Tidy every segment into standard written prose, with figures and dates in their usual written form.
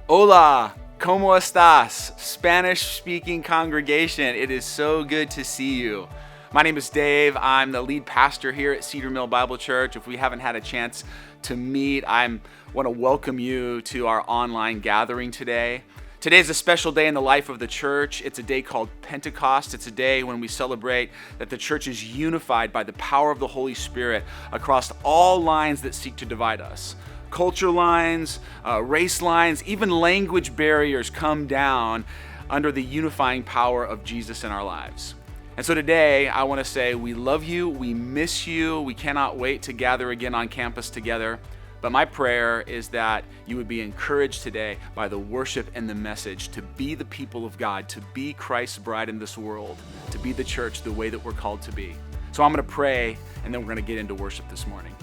Hola, ¿cómo estás? Spanish-speaking congregation, it is so good to see you. My name is Dave. I'm the lead pastor here at Cedar Mill Bible Church. If we haven't had a chance to meet, I want to welcome you to our online gathering today. Today is a special day in the life of the church. It's a day called Pentecost. It's a day when we celebrate that the church is unified by the power of the Holy Spirit across all lines that seek to divide us. Culture lines, race lines, even language barriers come down under the unifying power of Jesus in our lives. And so today, I want to say we love you, we miss you, we cannot wait to gather again on campus together. But my prayer is that you would be encouraged today by the worship and the message to be the people of God, to be Christ's bride in this world, to be the church the way that we're called to be. So I'm going to pray, and then we're going to get into worship this morning.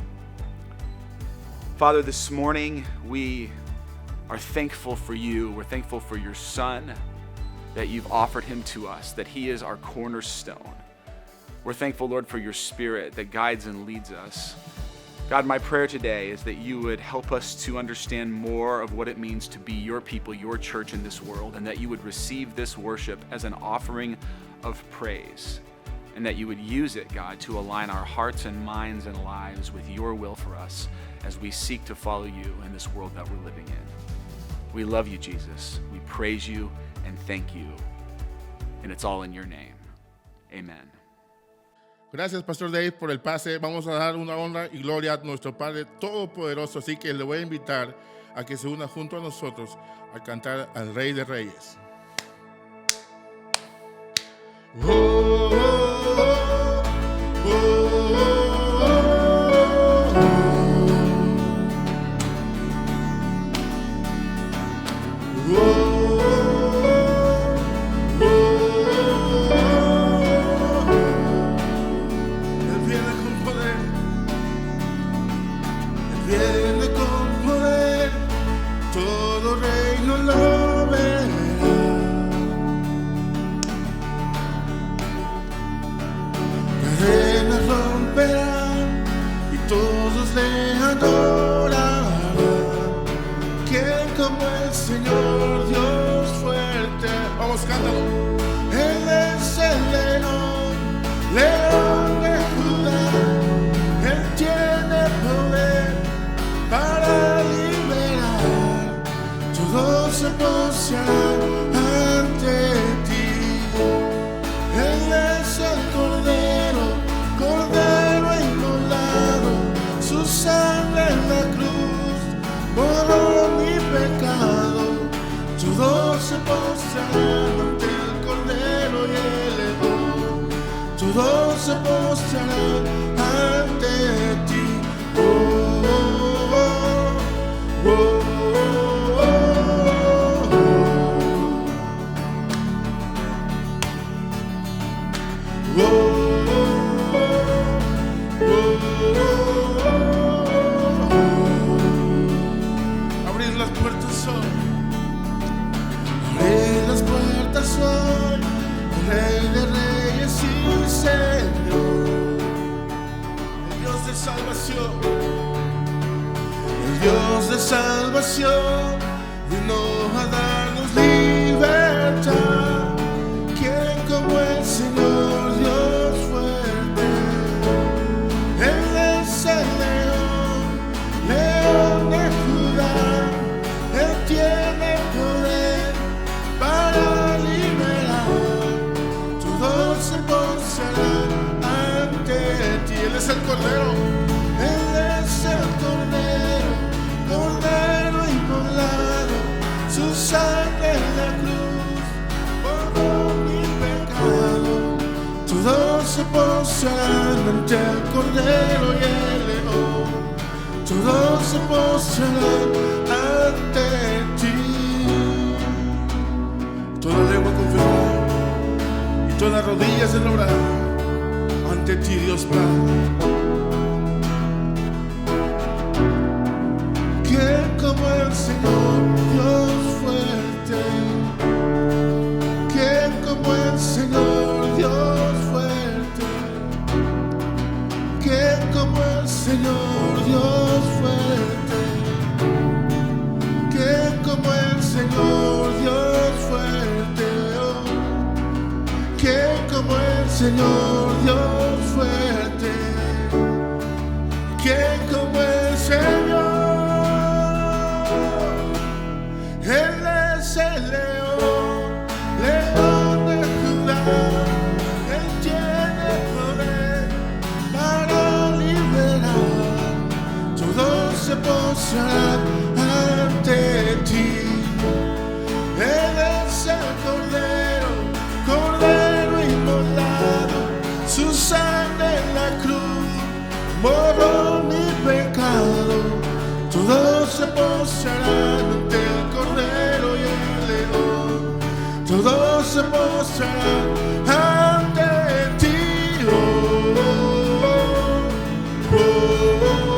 Father, this morning we are thankful for you. We're thankful for your Son, that you've offered him to us, that he is our cornerstone. We're thankful, Lord, for your Spirit that guides and leads us. God, my prayer today is that you would help us to understand more of what it means to be your people, your church in this world, and that you would receive this worship as an offering of praise, and that you would use it, God, to align our hearts and minds and lives with your will for us as we seek to follow you in this world that we're living in. We love you, Jesus. We praise you and thank you. And it's all in your name. Amen. Gracias, Pastor Dave, por el pase. Vamos a dar una honra y gloria a nuestro Padre Todopoderoso. Así que le voy a invitar a que se una junto a nosotros a cantar al Rey de Reyes. Oh, oh, oh, oh, oh, oh. Todos se postrarán ante ti. Oh, oh, oh, oh, oh, oh. Abrir las puertas hoy. Abrir las puertas hoy. Rey de Reyes y Señor, el Dios de salvación, el Dios de salvación, vino a darnos libertad. ¿Quién como el Señor Dios fuerte? Él es el león, león de Judá, Él tiene poder para liberar. Todos se postrarán ante ti. Él es el Cordero. Él es el Cordero, Cordero inmolado. Su sangre en la cruz por mi pecado. Todos se postrarán ante el Cordero y el León. Todos se postrarán ante ti. Toda lengua confesará, todas rodillas se doblarán ante ti, Dios Padre. ¿Quién como el Señor Dios fuerte? ¿Quién como el Señor Dios fuerte? ¿Quién como el Señor Dios fuerte? ¿Quién como el Señor? Señor Dios fuerte, ¿quién como el Señor? Él es el león, león de Judá. Él tiene poder para liberar. Todos se postrarán ante ti. Él es el Cordero, Cordero inmolado. Su sangre en la cruz borró mi pecado. Todos se postrarán ante el Cordero y el León. Todos se postrarán ante ti. Oh, oh, oh, oh,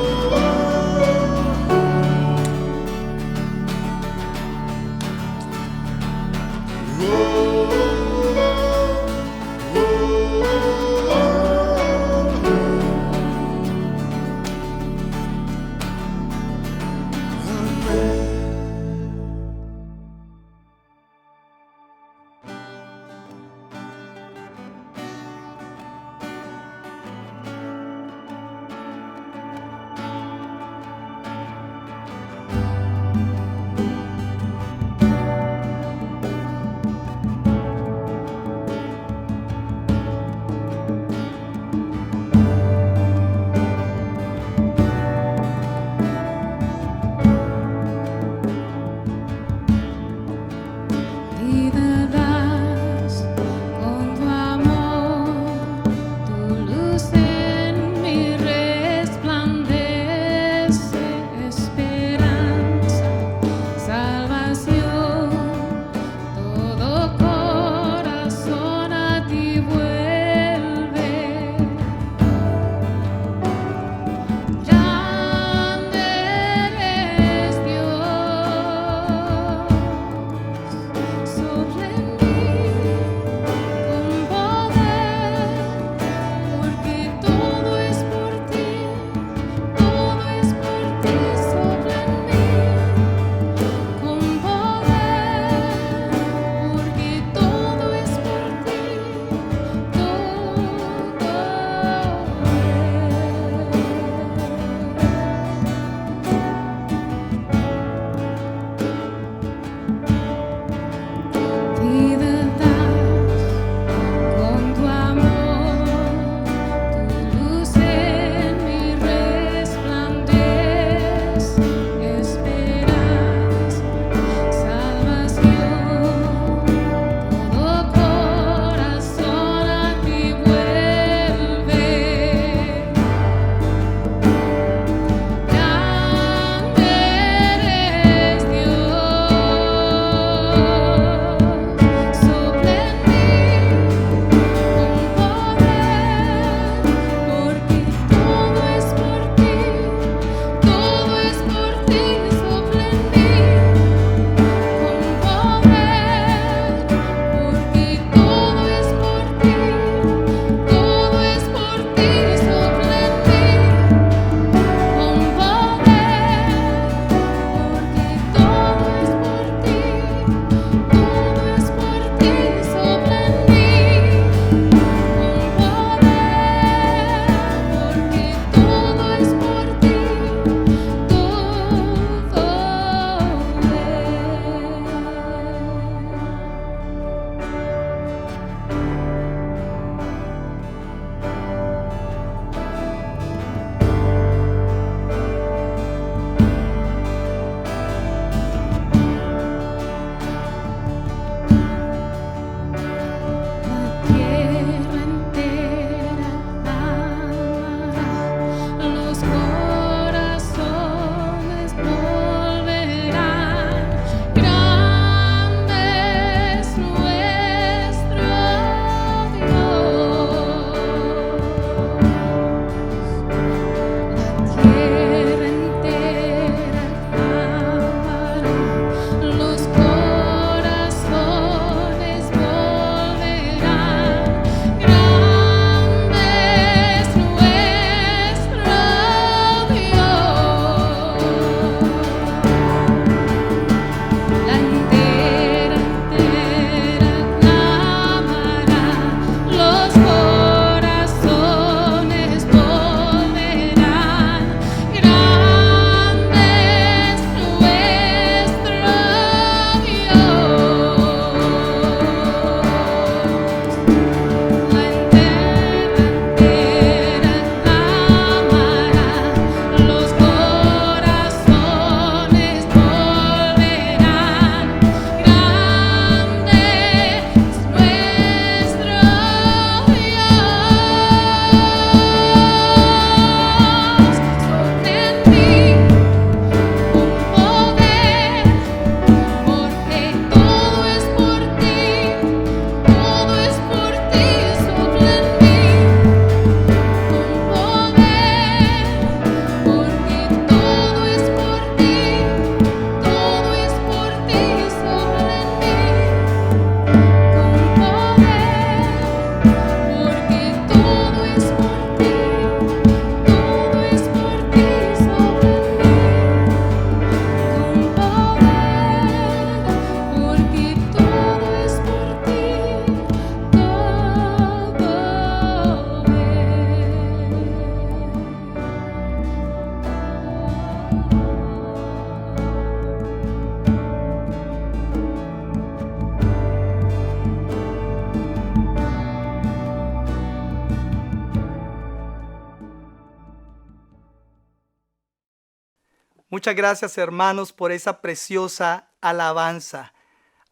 Muchas gracias, hermanos, por esa preciosa alabanza.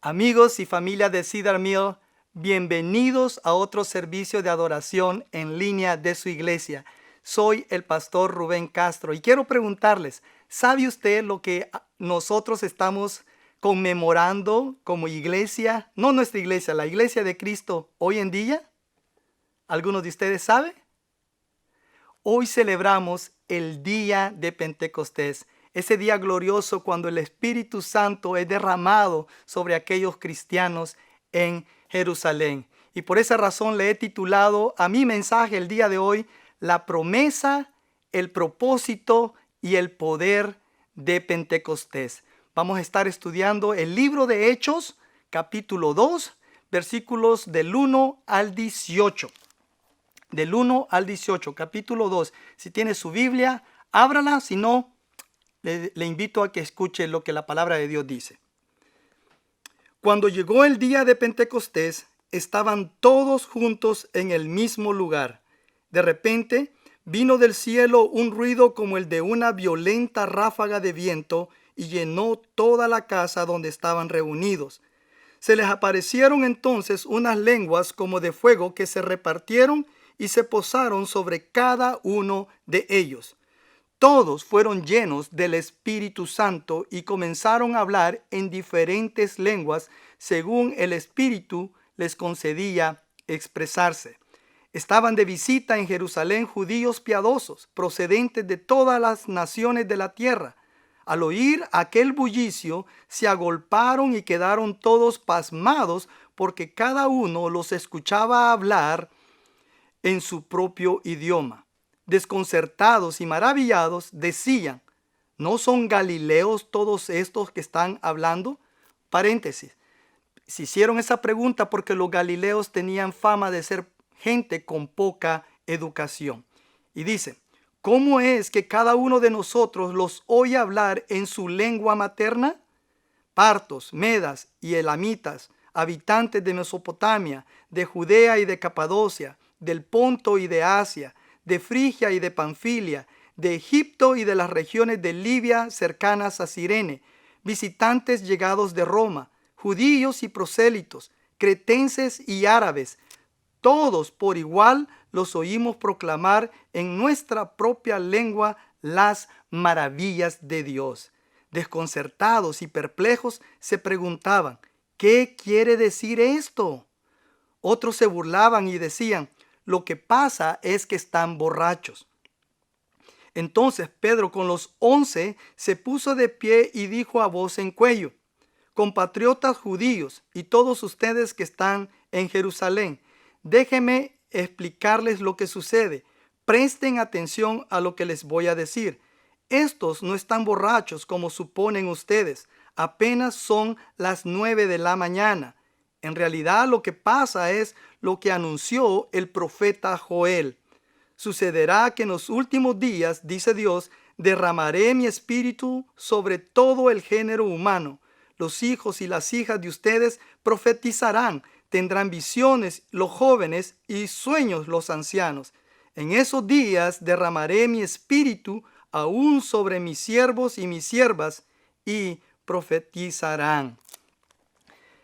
Amigos y familia de Cedar Mill, bienvenidos a otro servicio de adoración en línea de su iglesia. Soy el pastor Rubén Castro y quiero preguntarles, ¿sabe usted lo que nosotros estamos conmemorando como iglesia? No nuestra iglesia, la iglesia de Cristo hoy en día. ¿Algunos de ustedes saben? Hoy celebramos el día de Pentecostés, ese día glorioso cuando el Espíritu Santo es derramado sobre aquellos cristianos en Jerusalén. Y por esa razón le he titulado a mi mensaje el día de hoy, La promesa, el propósito y el poder de Pentecostés. Vamos a estar estudiando el libro de Hechos, capítulo 2, versículos del 1 al 18. Del 1 al 18, capítulo 2. Si tiene su Biblia, ábrala. Si no, le invito a que escuche lo que la palabra de Dios dice. Cuando llegó el día de Pentecostés, estaban todos juntos en el mismo lugar. De repente, vino del cielo un ruido como el de una violenta ráfaga de viento y llenó toda la casa donde estaban reunidos. Se les aparecieron entonces unas lenguas como de fuego que se repartieron y se posaron sobre cada uno de ellos. Todos fueron llenos del Espíritu Santo y comenzaron a hablar en diferentes lenguas según el Espíritu les concedía expresarse. Estaban de visita en Jerusalén judíos piadosos, procedentes de todas las naciones de la tierra. Al oír aquel bullicio, se agolparon y quedaron todos pasmados porque cada uno los escuchaba hablar en su propio idioma. Desconcertados y maravillados, decían, ¿no son galileos todos estos que están hablando? Paréntesis. Se hicieron esa pregunta porque los galileos tenían fama de ser gente con poca educación. Y dice, ¿cómo es que cada uno de nosotros los oye hablar en su lengua materna? Partos, medas y elamitas, habitantes de Mesopotamia, de Judea y de Capadocia, del Ponto y de Asia, de Frigia y de Panfilia, de Egipto y de las regiones de Libia cercanas a Cirene, visitantes llegados de Roma, judíos y prosélitos, cretenses y árabes, todos por igual los oímos proclamar en nuestra propia lengua las maravillas de Dios. Desconcertados y perplejos se preguntaban, ¿qué quiere decir esto? Otros se burlaban y decían, lo que pasa es que están borrachos. Entonces Pedro con los 11 se puso de pie y dijo a voz en cuello, compatriotas judíos y todos ustedes que están en Jerusalén, déjenme explicarles lo que sucede. Presten atención a lo que les voy a decir. Estos no están borrachos como suponen ustedes. Apenas son las 9 de la mañana. En realidad lo que pasa es lo que anunció el profeta Joel. Sucederá que en los últimos días, dice Dios, derramaré mi espíritu sobre todo el género humano. Los hijos y las hijas de ustedes profetizarán, tendrán visiones los jóvenes y sueños los ancianos. En esos días derramaré mi espíritu aún sobre mis siervos y mis siervas y profetizarán.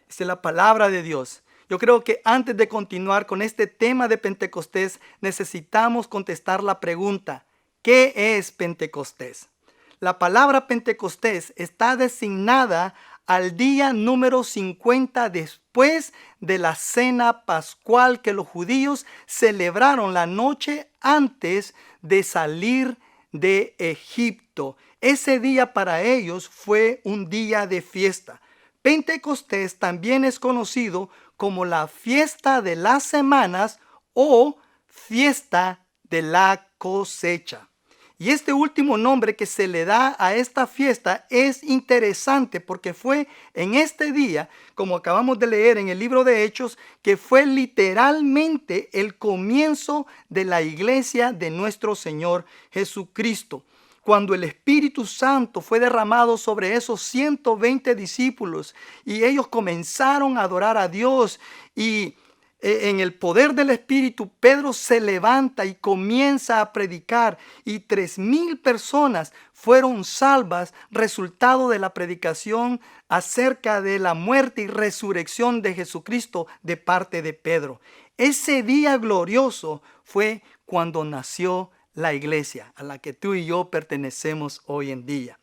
Esta es la palabra de Dios. Yo creo que antes de continuar con este tema de Pentecostés, necesitamos contestar la pregunta, ¿qué es Pentecostés? La palabra Pentecostés está designada al día número 50 después de la cena pascual que los judíos celebraron la noche antes de salir de Egipto. Ese día para ellos fue un día de fiesta. Pentecostés también es conocido como la fiesta de las semanas o fiesta de la cosecha. Y este último nombre que se le da a esta fiesta es interesante porque fue en este día, como acabamos de leer en el libro de Hechos, que fue literalmente el comienzo de la iglesia de nuestro Señor Jesucristo. Cuando el Espíritu Santo fue derramado sobre esos 120 discípulos y ellos comenzaron a adorar a Dios y en el poder del Espíritu, Pedro se levanta y comienza a predicar, y 3,000 personas fueron salvas, resultado de la predicación acerca de la muerte y resurrección de Jesucristo de parte de Pedro. Ese día glorioso fue cuando nació la iglesia a la que tú y yo pertenecemos hoy en día.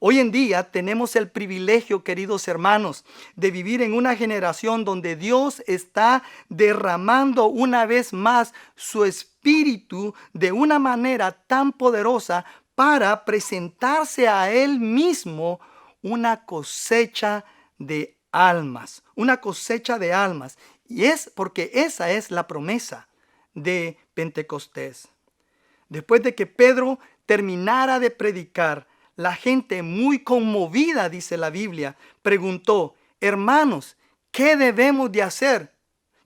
Hoy en día tenemos el privilegio, queridos hermanos, de vivir en una generación donde Dios está derramando una vez más su espíritu de una manera tan poderosa para presentarse a Él mismo una cosecha de almas, una cosecha de almas. Y es porque esa es la promesa de Pentecostés. Después de que Pedro terminara de predicar, la gente, muy conmovida, dice la Biblia, preguntó: hermanos, ¿qué debemos de hacer?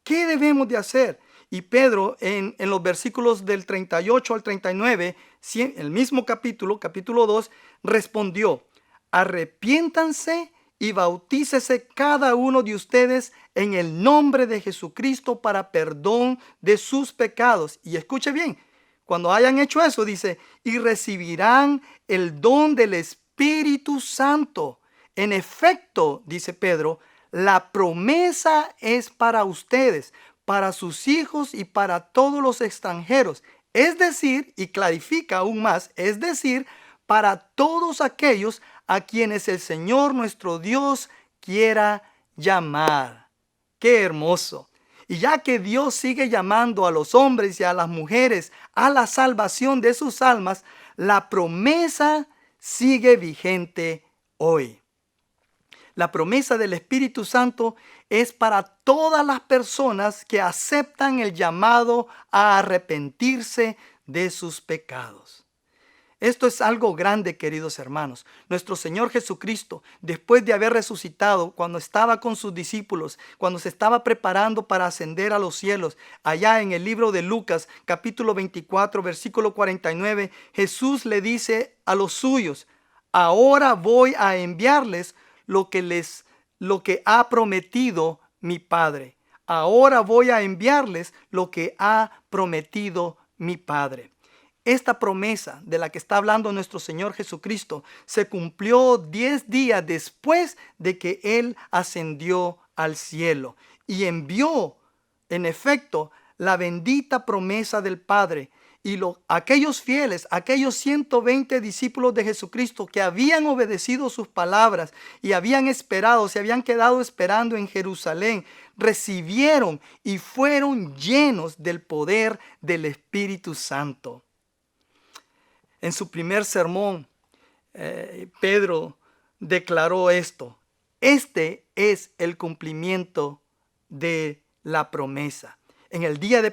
¿Qué debemos de hacer? Y Pedro, en los versículos del 38 al 39, el mismo capítulo 2, respondió: arrepiéntanse y bautícese cada uno de ustedes en el nombre de Jesucristo para perdón de sus pecados. Y escuche bien, cuando hayan hecho eso, dice, y recibirán el don del Espíritu Santo. En efecto, dice Pedro, la promesa es para ustedes, para sus hijos y para todos los extranjeros. Es decir, y clarifica aún más, es decir, para todos aquellos a quienes el Señor nuestro Dios quiera llamar. ¡Qué hermoso! Y ya que Dios sigue llamando a los hombres y a las mujeres a la salvación de sus almas, la promesa sigue vigente hoy. La promesa del Espíritu Santo es para todas las personas que aceptan el llamado a arrepentirse de sus pecados. Esto es algo grande, queridos hermanos. Nuestro Señor Jesucristo, después de haber resucitado, cuando estaba con sus discípulos, cuando se estaba preparando para ascender a los cielos, allá en el libro de Lucas, capítulo 24, versículo 49, Jesús le dice a los suyos: ahora voy a enviarles lo que ha prometido mi Padre. Ahora voy a enviarles lo que ha prometido mi Padre. Esta promesa de la que está hablando nuestro Señor Jesucristo se cumplió 10 días después de que Él ascendió al cielo y envió, en efecto, la bendita promesa del Padre. Y aquellos fieles, aquellos 120 discípulos de Jesucristo que habían obedecido sus palabras y habían esperado, se habían quedado esperando en Jerusalén, recibieron y fueron llenos del poder del Espíritu Santo. En su primer sermón, Pedro declaró esto: este es el cumplimiento de la promesa. En el día de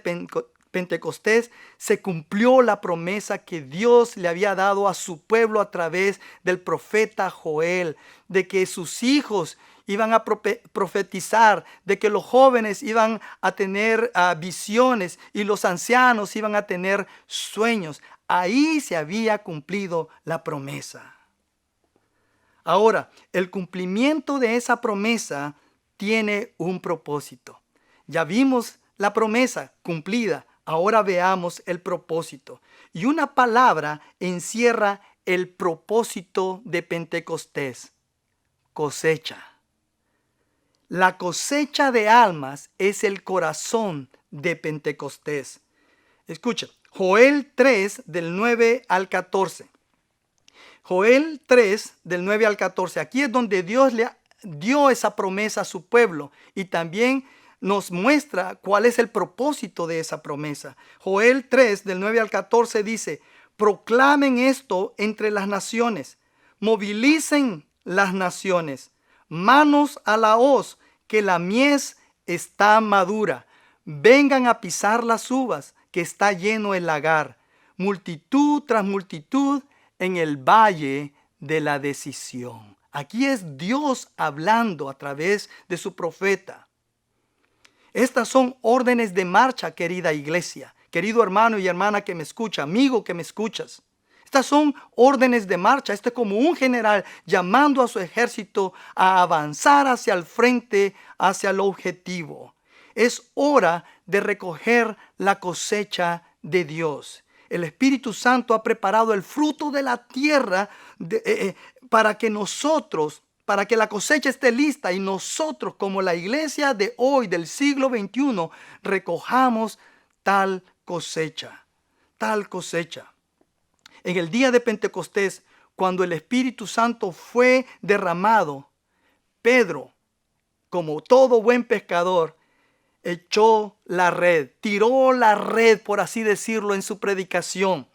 Pentecostés se cumplió la promesa que Dios le había dado a su pueblo a través del profeta Joel, de que sus hijos iban a profetizar, de que los jóvenes iban a tener visiones y los ancianos iban a tener sueños. Ahí se había cumplido la promesa. Ahora, el cumplimiento de esa promesa tiene un propósito. Ya vimos la promesa cumplida, ahora veamos el propósito. Y una palabra encierra el propósito de Pentecostés: cosecha. La cosecha de almas es el corazón de Pentecostés. Escucha, Joel 3 del 9 al 14. Joel 3 del 9 al 14. Aquí es donde Dios le dio esa promesa a su pueblo y también nos muestra cuál es el propósito de esa promesa. Joel 3 del 9 al 14 dice: proclamen esto entre las naciones, movilicen las naciones, manos a la hoz, que la mies está madura, vengan a pisar las uvas, que está lleno el lagar, multitud tras multitud en el valle de la decisión. Aquí es Dios hablando a través de su profeta. Estas son órdenes de marcha, querida iglesia, querido hermano y hermana que me escucha, amigo que me escuchas. Estas son órdenes de marcha. Esto es como un general llamando a su ejército a avanzar hacia el frente, hacia el objetivo. Es hora de recoger la cosecha de Dios. El Espíritu Santo ha preparado el fruto de la tierra para que la cosecha esté lista y nosotros, como la iglesia de hoy, del siglo XXI, recojamos tal cosecha. En el día de Pentecostés, cuando el Espíritu Santo fue derramado, Pedro, como todo buen pescador, echó la red, tiró la red, por así decirlo, en su predicación.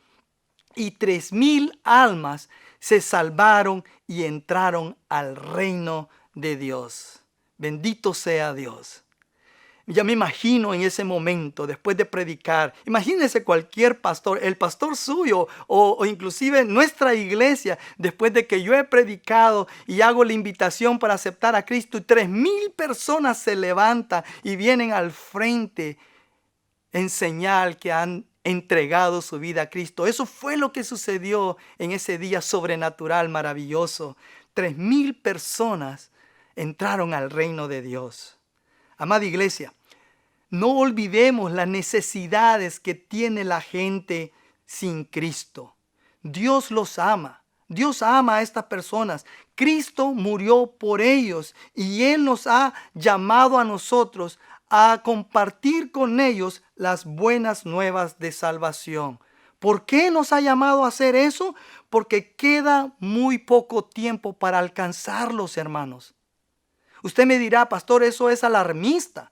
Y 3,000 almas se salvaron y entraron al reino de Dios. Bendito sea Dios. Ya me imagino en ese momento, después de predicar, imagínese cualquier pastor, el pastor suyo o inclusive nuestra iglesia, después de que yo he predicado y hago la invitación para aceptar a Cristo, y 3,000 personas se levantan y vienen al frente en señal que han entregado su vida a Cristo. Eso fue lo que sucedió en ese día sobrenatural, maravilloso. 3,000 personas entraron al reino de Dios. Amada iglesia, no olvidemos las necesidades que tiene la gente sin Cristo. Dios los ama. Dios ama a estas personas. Cristo murió por ellos y Él nos ha llamado a nosotros a compartir con ellos las buenas nuevas de salvación. ¿Por qué nos ha llamado a hacer eso? Porque queda muy poco tiempo para alcanzarlos, hermanos. Usted me dirá, pastor, eso es alarmista.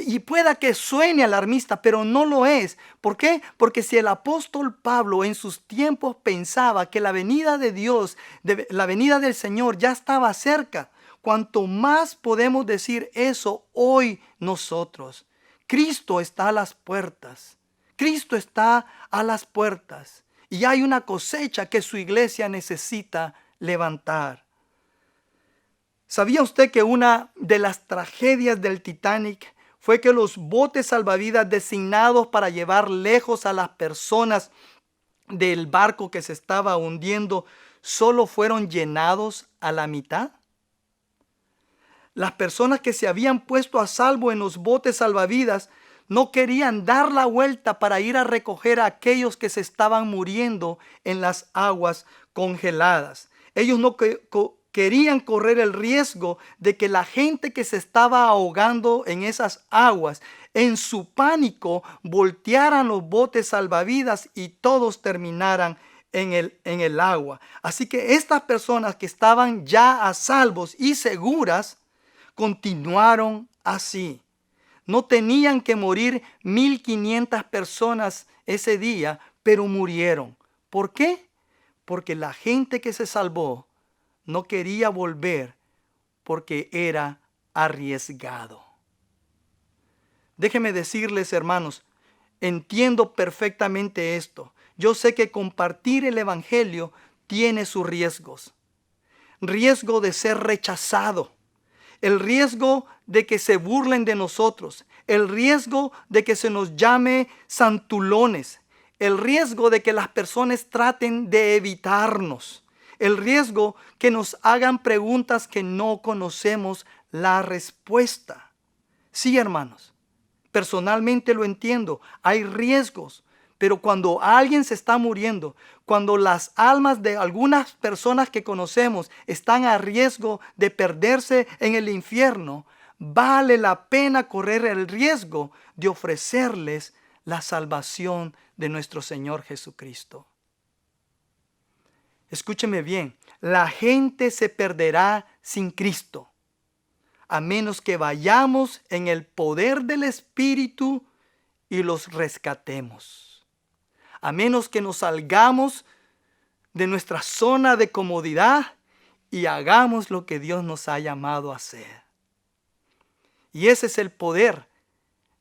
Y pueda que suene alarmista, pero no lo es. ¿Por qué? Porque si el apóstol Pablo en sus tiempos pensaba que la venida de Dios, la venida del Señor ya estaba cerca, cuanto más podemos decir eso hoy nosotros. Cristo está a las puertas. Cristo está a las puertas. Y hay una cosecha que su iglesia necesita levantar. ¿Sabía usted que una de las tragedias del Titanic fue que los botes salvavidas designados para llevar lejos a las personas del barco que se estaba hundiendo solo fueron llenados a la mitad? Las personas que se habían puesto a salvo en los botes salvavidas no querían dar la vuelta para ir a recoger a aquellos que se estaban muriendo en las aguas congeladas. Ellos no querían correr el riesgo de que la gente que se estaba ahogando en esas aguas, en su pánico, voltearan los botes salvavidas y todos terminaran en el agua. Así que estas personas que estaban ya a salvos y seguras, continuaron así. No tenían que morir 1,500 personas ese día, pero murieron. ¿Por qué? Porque la gente que se salvó no quería volver porque era arriesgado. Déjenme decirles, hermanos, entiendo perfectamente esto. Yo sé que compartir el evangelio tiene sus riesgos. Riesgo de ser rechazado. El riesgo de que se burlen de nosotros. El riesgo de que se nos llame santulones. El riesgo de que las personas traten de evitarnos. El riesgo que nos hagan preguntas que no conocemos la respuesta. Sí, hermanos, personalmente lo entiendo. Hay riesgos. Pero cuando alguien se está muriendo, cuando las almas de algunas personas que conocemos están a riesgo de perderse en el infierno, vale la pena correr el riesgo de ofrecerles la salvación de nuestro Señor Jesucristo. Escúcheme bien, la gente se perderá sin Cristo, a menos que vayamos en el poder del Espíritu y los rescatemos. A menos que nos salgamos de nuestra zona de comodidad y hagamos lo que Dios nos ha llamado a hacer. Y ese es el poder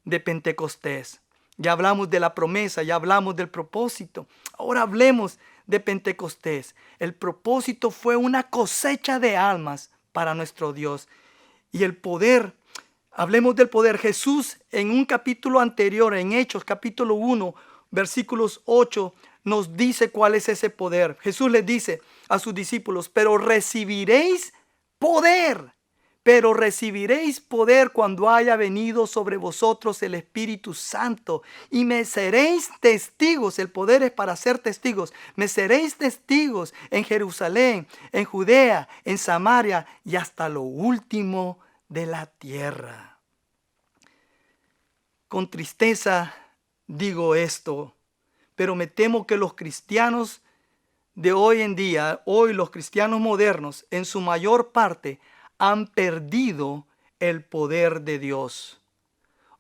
de Pentecostés. Ya hablamos de la promesa, ya hablamos del propósito. Ahora hablemos de Pentecostés. El propósito fue una cosecha de almas para nuestro Dios. Y el poder, hablemos del poder. Jesús en un capítulo anterior, en Hechos capítulo 1, versículos 8, nos dice cuál es ese poder. Jesús les dice a sus discípulos, pero recibiréis poder pero recibiréis poder cuando haya venido sobre vosotros el Espíritu Santo, y me seréis testigos. El poder es para ser testigos. Me seréis testigos en Jerusalén, en Judea, en Samaria y hasta lo último de la tierra. Con tristeza digo esto, pero me temo que los cristianos de hoy en día, hoy los cristianos modernos, en su mayor parte, han perdido el poder de Dios,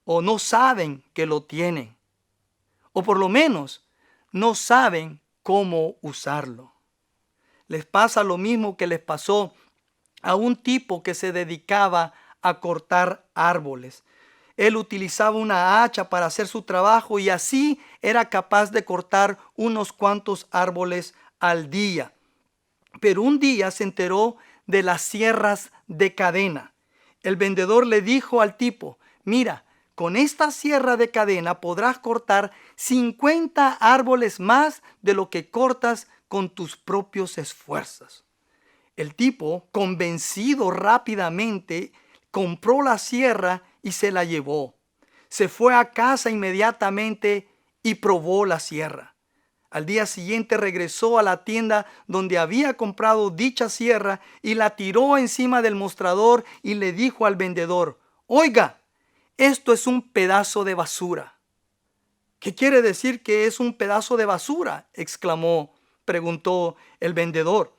o no saben que lo tienen, o por lo menos no saben cómo usarlo. Les pasa lo mismo que les pasó a un tipo que se dedicaba a cortar árboles. Él utilizaba una hacha para hacer su trabajo y así era capaz de cortar unos cuantos árboles al día. Pero un día se enteró de las sierras de cadena. El vendedor le dijo al tipo: mira, con esta sierra de cadena podrás cortar 50 árboles más de lo que cortas con tus propios esfuerzos. El tipo, convencido rápidamente, compró la sierra y se la llevó. Se fue a casa inmediatamente y probó la sierra. Al día siguiente regresó a la tienda donde había comprado dicha sierra y la tiró encima del mostrador y le dijo al vendedor: oiga, esto es un pedazo de basura. ¿Qué quiere decir que es un pedazo de basura?, preguntó el vendedor.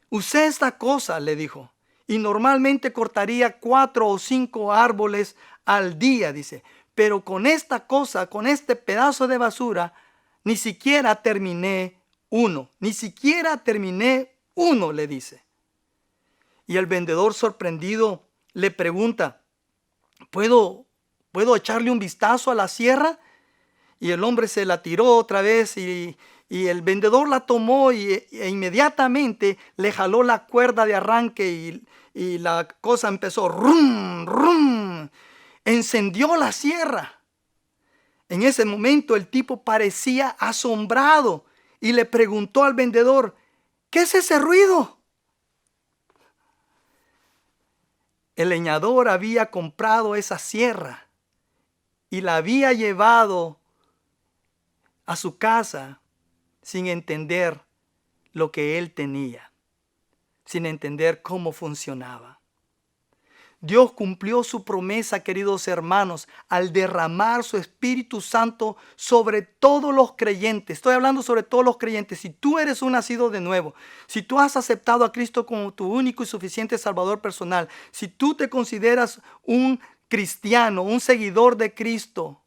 Usé esta cosa, le dijo, y normalmente cortaría 4 o 5 árboles al día, dice, pero con esta cosa, con este pedazo de basura, ni siquiera terminé uno, le dice. Y el vendedor, sorprendido, le pregunta: ¿Puedo echarle un vistazo a la sierra? Y el hombre se la tiró otra vez y el vendedor la tomó e inmediatamente le jaló la cuerda de arranque y la cosa empezó rum, rum. Encendió la sierra. En ese momento el tipo parecía asombrado y le preguntó al vendedor: ¿qué es ese ruido? El leñador había comprado esa sierra y la había llevado a su casa sin entender lo que él tenía, sin entender cómo funcionaba. Dios cumplió su promesa, queridos hermanos, al derramar su Espíritu Santo sobre todos los creyentes. Estoy hablando sobre todos los creyentes. Si tú eres un nacido de nuevo, si tú has aceptado a Cristo como tu único y suficiente Salvador personal, si tú te consideras un cristiano, un seguidor de Cristo,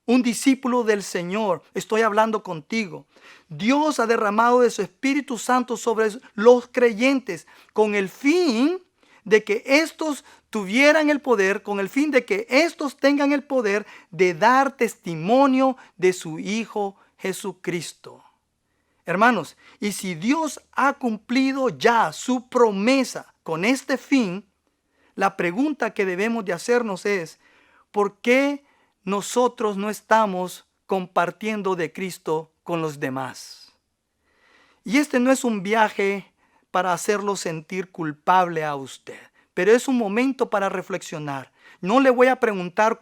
un discípulo del Señor, estoy hablando contigo. Dios ha derramado de su Espíritu Santo sobre los creyentes con el fin de que estos tuvieran el poder, con el fin de que estos tengan el poder de dar testimonio de su Hijo Jesucristo. Hermanos, y si Dios ha cumplido ya su promesa con este fin, la pregunta que debemos de hacernos es: ¿por qué nosotros no estamos compartiendo de Cristo con los demás? Y este no es un viaje para hacerlo sentir culpable a usted, pero es un momento para reflexionar. No le voy a preguntar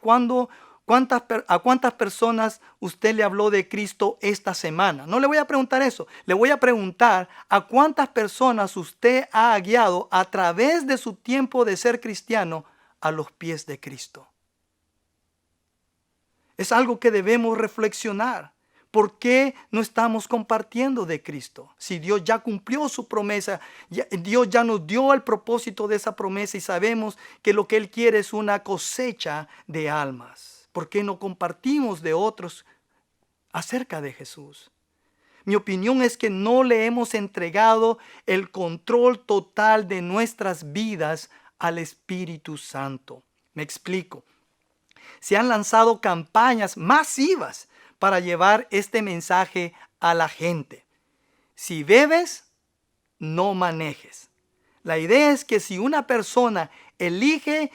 a cuántas personas usted le habló de Cristo esta semana. No le voy a preguntar eso. Le voy a preguntar a cuántas personas usted ha guiado a través de su tiempo de ser cristiano a los pies de Cristo. Es algo que debemos reflexionar. ¿Por qué no estamos compartiendo de Cristo? Si Dios ya cumplió su promesa, Dios ya nos dio el propósito de esa promesa y sabemos que lo que Él quiere es una cosecha de almas. ¿Por qué no compartimos de otros acerca de Jesús? Mi opinión es que no le hemos entregado el control total de nuestras vidas al Espíritu Santo. Me explico. Se han lanzado campañas masivas para llevar este mensaje a la gente. Si bebes, no manejes. La idea es que si una persona elige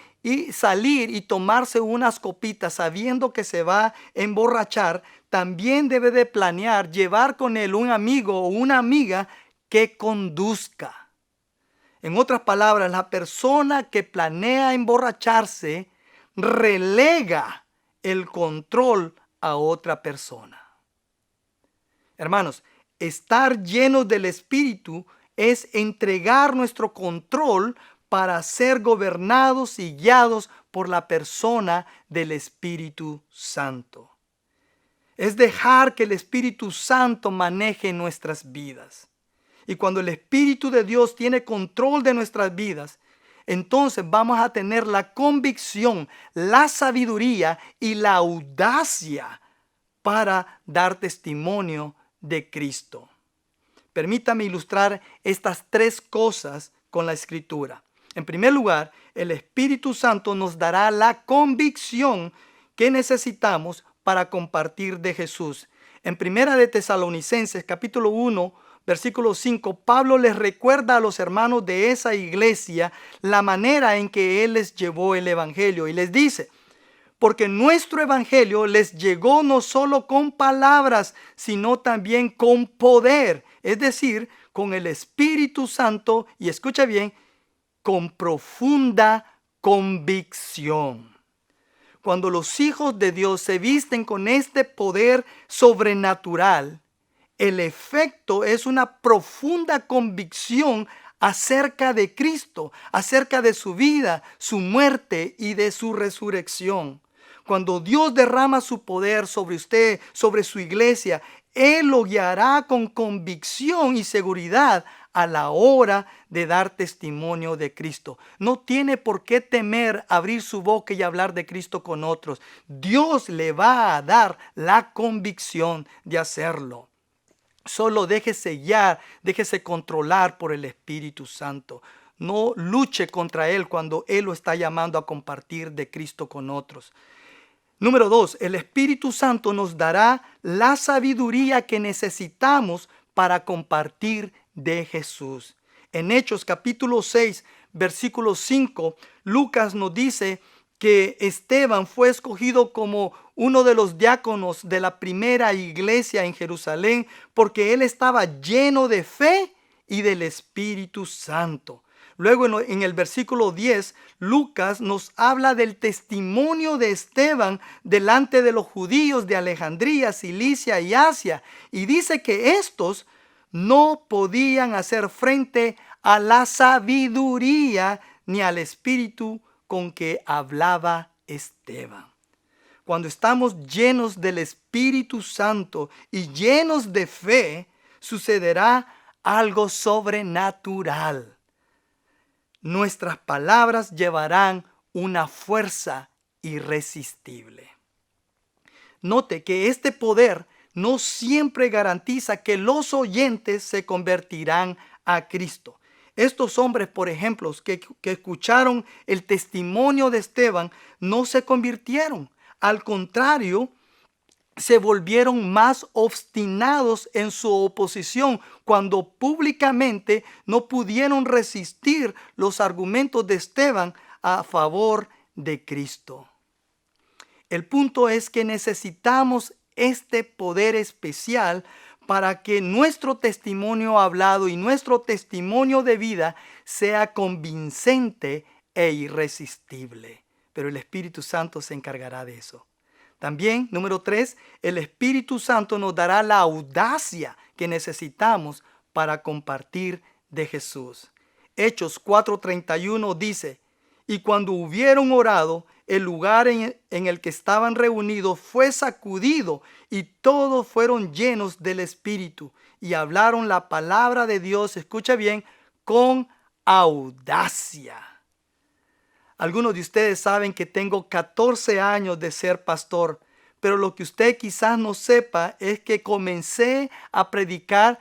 salir y tomarse unas copitas sabiendo que se va a emborrachar, también debe de planear llevar con él un amigo o una amiga que conduzca. En otras palabras, la persona que planea emborracharse relega el control a otra persona. Hermanos, estar llenos del Espíritu es entregar nuestro control para ser gobernados y guiados por la persona del Espíritu Santo. Es dejar que el Espíritu Santo maneje nuestras vidas. Y cuando el Espíritu de Dios tiene control de nuestras vidas, entonces vamos a tener la convicción, la sabiduría y la audacia para dar testimonio de Cristo. Permítame ilustrar estas tres cosas con la Escritura. En primer lugar, el Espíritu Santo nos dará la convicción que necesitamos para compartir de Jesús. En Primera de Tesalonicenses, capítulo 1, versículo 5, Pablo les recuerda a los hermanos de esa iglesia la manera en que él les llevó el evangelio y les dice: porque nuestro evangelio les llegó no solo con palabras, sino también con poder, es decir, con el Espíritu Santo, y escucha bien, con profunda convicción. Cuando los hijos de Dios se visten con este poder sobrenatural, el efecto es una profunda convicción acerca de Cristo, acerca de su vida, su muerte y de su resurrección. Cuando Dios derrama su poder sobre usted, sobre su iglesia, Él lo guiará con convicción y seguridad a la hora de dar testimonio de Cristo. No tiene por qué temer abrir su boca y hablar de Cristo con otros. Dios le va a dar la convicción de hacerlo. Solo déjese guiar, déjese controlar por el Espíritu Santo. No luche contra Él cuando Él lo está llamando a compartir de Cristo con otros. Número 2, el Espíritu Santo nos dará la sabiduría que necesitamos para compartir de Jesús. En Hechos capítulo 6, versículo 5, Lucas nos dice que Esteban fue escogido como uno de los diáconos de la primera iglesia en Jerusalén porque él estaba lleno de fe y del Espíritu Santo. Luego en el versículo 10, Lucas nos habla del testimonio de Esteban delante de los judíos de Alejandría, Cilicia y Asia. Y dice que estos no podían hacer frente a la sabiduría ni al espíritu con que hablaba Esteban. Cuando estamos llenos del Espíritu Santo y llenos de fe, sucederá algo sobrenatural. Nuestras palabras llevarán una fuerza irresistible. Note que este poder no siempre garantiza que los oyentes se convertirán a Cristo. Estos hombres, por ejemplo, que escucharon el testimonio de Esteban, no se convirtieron. Al contrario, se volvieron más obstinados en su oposición cuando públicamente no pudieron resistir los argumentos de Esteban a favor de Cristo. El punto es que necesitamos este poder especial para que nuestro testimonio hablado y nuestro testimonio de vida sea convincente e irresistible. Pero el Espíritu Santo se encargará de eso. También, número 3, el Espíritu Santo nos dará la audacia que necesitamos para compartir de Jesús. Hechos 4:31 dice: y cuando hubieron orado, el lugar en el que estaban reunidos fue sacudido y todos fueron llenos del Espíritu y hablaron la palabra de Dios, escucha bien, con audacia. Algunos de ustedes saben que tengo 14 años de ser pastor, pero lo que usted quizás no sepa es que comencé a predicar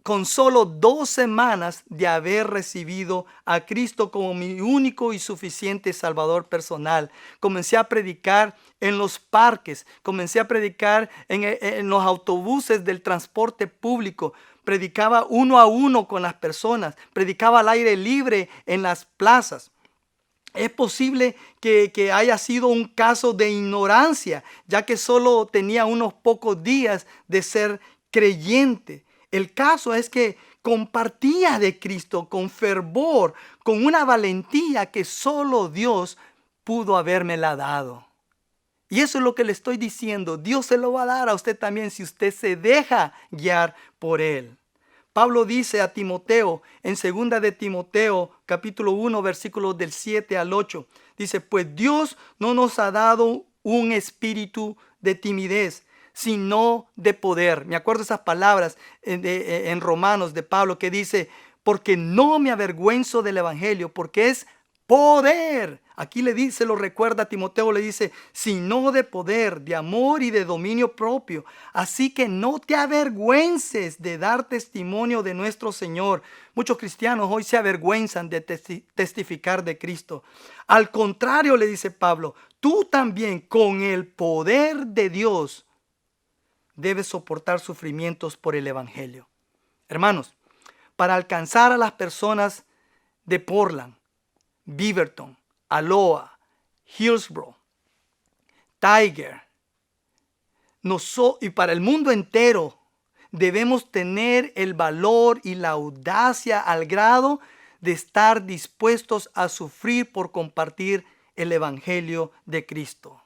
con solo 2 semanas de haber recibido a Cristo como mi único y suficiente Salvador personal. Comencé a predicar en los parques, comencé a predicar en los autobuses del transporte público, predicaba uno a uno con las personas, predicaba al aire libre en las plazas. Es posible que haya sido un caso de ignorancia, ya que solo tenía unos pocos días de ser creyente. El caso es que compartía de Cristo con fervor, con una valentía que solo Dios pudo habérmela dado. Y eso es lo que le estoy diciendo. Dios se lo va a dar a usted también si usted se deja guiar por Él. Pablo dice a Timoteo en 2 de Timoteo capítulo 1 versículos del 7 al 8. Dice, pues Dios no nos ha dado un espíritu de timidez, sino de poder. Me acuerdo esas palabras en Romanos de Pablo que dice, porque no me avergüenzo del evangelio, porque es poder. Aquí le dice, lo recuerda a Timoteo, le dice, sino de poder, de amor y de dominio propio. Así que no te avergüences de dar testimonio de nuestro Señor. Muchos cristianos hoy se avergüenzan de testificar de Cristo. Al contrario, le dice Pablo, tú también con el poder de Dios debes soportar sufrimientos por el evangelio. Hermanos, para alcanzar a las personas de Portland, Beaverton, Aloha, Hillsborough, Tiger, y para el mundo entero debemos tener el valor y la audacia al grado de estar dispuestos a sufrir por compartir el evangelio de Cristo.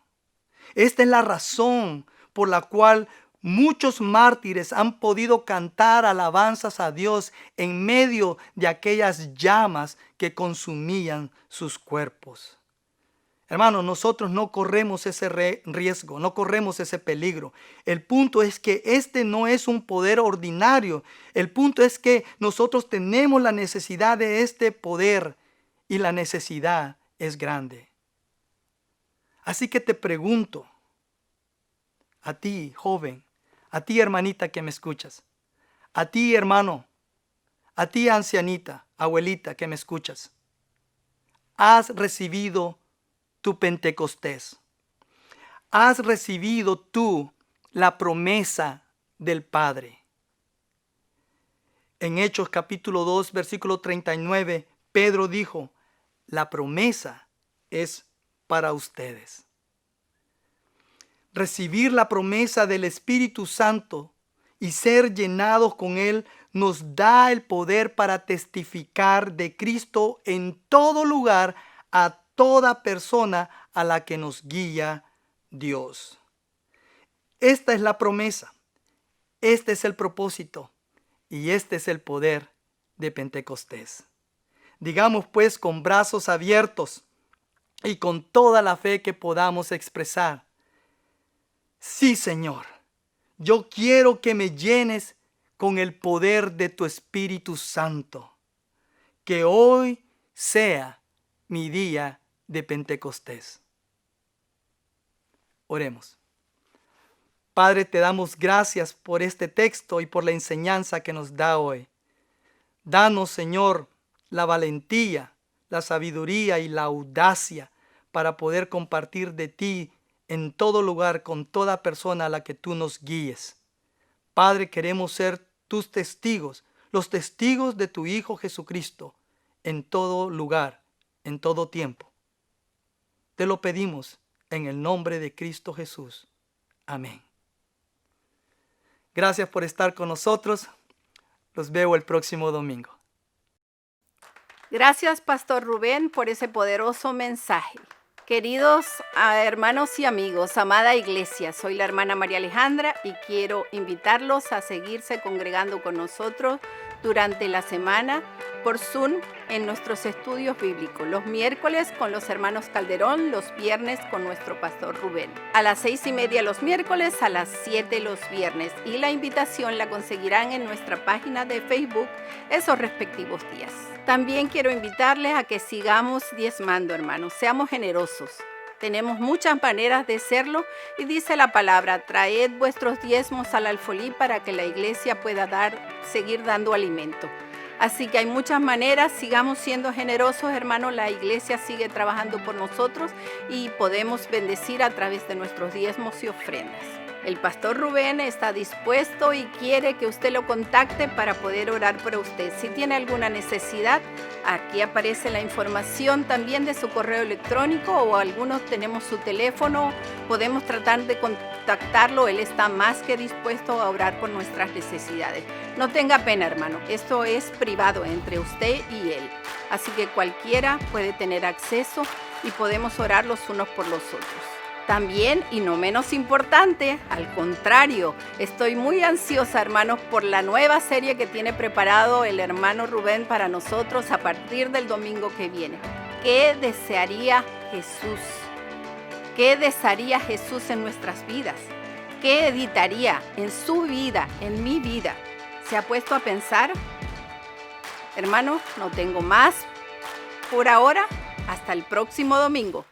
Esta es la razón por la cual muchos mártires han podido cantar alabanzas a Dios en medio de aquellas llamas que consumían sus cuerpos. Hermanos, nosotros no corremos ese riesgo, no corremos ese peligro. El punto es que este no es un poder ordinario. El punto es que nosotros tenemos la necesidad de este poder y la necesidad es grande. Así que te pregunto, a ti, joven, a ti, hermanita que me escuchas, a ti, hermano, a ti, ancianita, abuelita que me escuchas, ¿has recibido tu Pentecostés? ¿Has recibido tú la promesa del Padre? En Hechos capítulo 2, versículo 39, Pedro dijo, la promesa es para ustedes. Recibir la promesa del Espíritu Santo y ser llenados con Él nos da el poder para testificar de Cristo en todo lugar a toda persona a la que nos guía Dios. Esta es la promesa, este es el propósito y este es el poder de Pentecostés. Digamos pues con brazos abiertos y con toda la fe que podamos expresar, sí, Señor, yo quiero que me llenes con el poder de tu Espíritu Santo. Que hoy sea mi día de Pentecostés. Oremos. Padre, te damos gracias por este texto y por la enseñanza que nos da hoy. Danos, Señor, la valentía, la sabiduría y la audacia para poder compartir de ti en todo lugar, con toda persona a la que tú nos guíes. Padre, queremos ser tus testigos, los testigos de tu Hijo Jesucristo, en todo lugar, en todo tiempo. Te lo pedimos en el nombre de Cristo Jesús. Amén. Gracias por estar con nosotros. Los veo el próximo domingo. Gracias, Pastor Rubén, por ese poderoso mensaje. Queridos hermanos y amigos, amada iglesia, soy la hermana María Alejandra y quiero invitarlos a seguirse congregando con nosotros durante la semana por Zoom en nuestros estudios bíblicos. Los miércoles con los hermanos Calderón, los viernes con nuestro pastor Rubén. A las 6:30 los miércoles, a las 7 los viernes. Y la invitación la conseguirán en nuestra página de Facebook esos respectivos días. También quiero invitarles a que sigamos diezmando, hermanos. Seamos generosos. Tenemos muchas maneras de serlo y dice la palabra, traed vuestros diezmos al alfolí para que la iglesia pueda seguir dando alimento. Así que hay muchas maneras, sigamos siendo generosos, hermanos. La iglesia sigue trabajando por nosotros y podemos bendecir a través de nuestros diezmos y ofrendas. El pastor Rubén está dispuesto y quiere que usted lo contacte para poder orar por usted. Si tiene alguna necesidad, aquí aparece la información también de su correo electrónico o algunos tenemos su teléfono. Podemos tratar de contactarlo. Él está más que dispuesto a orar por nuestras necesidades. No tenga pena, hermano. Esto es privado entre usted y él. Así que cualquiera puede tener acceso y podemos orar los unos por los otros. También, y no menos importante, al contrario, estoy muy ansiosa, hermanos, por la nueva serie que tiene preparado el hermano Rubén para nosotros a partir del domingo que viene. ¿Qué desearía Jesús? ¿Qué desearía Jesús en nuestras vidas? ¿Qué editaría en su vida, en mi vida? ¿Se ha puesto a pensar? Hermano, no tengo más por ahora. Hasta el próximo domingo.